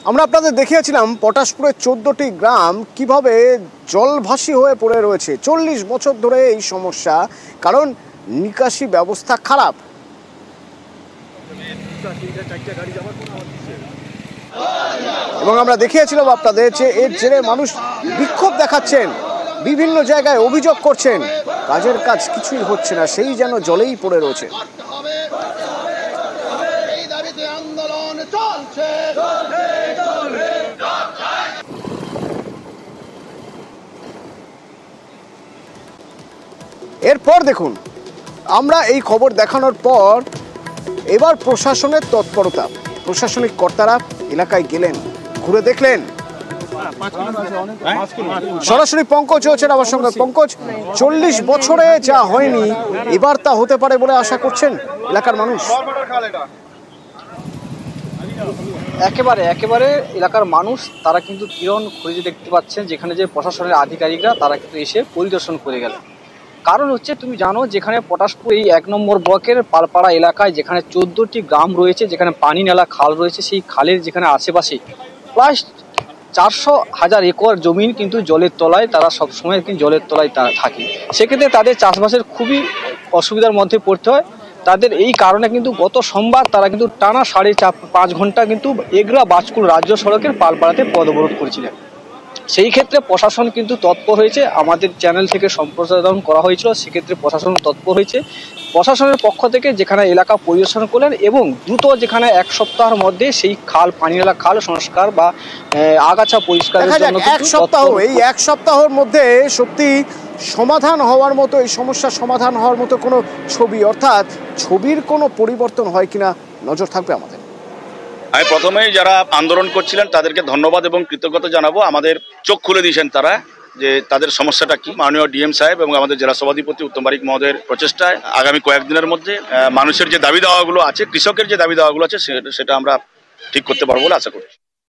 আমরা আপনাদের দেখিয়েছিলাম পটাশপুরের 14টি গ্রাম কিভাবে জলভাসী হয়ে পড়ে রয়েছে। 40 বছর ধরে এই সমস্যা, কারণ নিকাশি ব্যবস্থা খারাপ। এবং আমরা দেখিয়েছিলাম আপনাদের যে এর জেরে মানুষ বিক্ষোভ দেখাচ্ছেন, বিভিন্ন জায়গায় অভিযোগ করছেন, কাজের কাজ কিছুই হচ্ছে না, সেই যেন জলেই পড়ে রয়েছে। এরপর দেখুন, আমরা এই খবর দেখানোর পর এবার প্রশাসনের তৎপরতা, প্রশাসনিক কর্তারা এলাকায় গেলেন, ঘুরে দেখলেন। সরাসরি পঙ্কজ হচ্ছেন আমার সঙ্গে। পঙ্কজ, 40 বছরে যা হয়নি এবার তা হতে পারে বলে আশা করছেন এলাকার মানুষ। একেবারে এলাকার মানুষ তারা কিন্তু কিরণ খুঁজে দেখতে পাচ্ছেন, যেখানে যে প্রশাসনের আধিকারিকরা তারা কিন্তু এসে পরিদর্শন করে গেল। কারণ হচ্ছে, তুমি জানো, যেখানে পটাশপুর এই 1 নম্বর ব্লকের পালপাড়া এলাকায় যেখানে 14টি গ্রাম রয়েছে, যেখানে পানি নালা খাল রয়েছে, সেই খালের যেখানে আশেপাশে প্রায় 400,000 একর জমিন কিন্তু জলের তলায়, তারা সবসময় কিন্তু জলের তলায় থাকে। সেক্ষেত্রে তাদের চাষবাসের খুবই অসুবিধার মধ্যে পড়তে হয়। তাদের এই কারণে কিন্তু গত সোমবার তারা কিন্তু টানা 4.5 ঘন্টা কিন্তু এগরা বাজকুল রাজ্য সড়কের পালপাড়াতে পথ অবরোধ করেছিলেন। সেই ক্ষেত্রে প্রশাসন কিন্তু তৎপর হয়েছে, আমাদের চ্যানেল থেকে সম্প্রচারণ করা হয়েছিল, সেক্ষেত্রে প্রশাসন তৎপর হয়েছে। প্রশাসনের পক্ষ থেকে যেখানে এলাকা পরিদর্শন করলেন এবং দ্রুত যেখানে 1 সপ্তাহের মধ্যে সেই খাল, পানিনালা খাল সংস্কার বা আগাছা পরিষ্কারের জন্য এই 1 সপ্তাহের মধ্যে সত্যি সমাধান হওয়ার মতো, এই সমস্যার সমাধান হওয়ার মতো কোনো ছবি, অর্থাৎ ছবির কোনো পরিবর্তন হয় কিনা নজর থাকবে আমাদের। আমি প্রথমেই যারা আন্দোলন করছিলেন তাদেরকে ধন্যবাদ এবং কৃতজ্ঞতা জানাবো। আমাদের চোখ খুলে দিয়েছেন তারা, যে তাদের সমস্যাটা কি। মাননীয় ডিএম সাহেব এবং আমাদের জেলা সভাধিপতি উত্তম বারিক মহোদয়ের প্রচেষ্টায় আগামী কয়েকদিনের মধ্যে মানুষের যে দাবি দাওয়াগুলো আছে, কৃষকের যে দাবি দাওয়াগুলো আছে, সেটা আমরা ঠিক করতে পারবো বলে আশা করছি।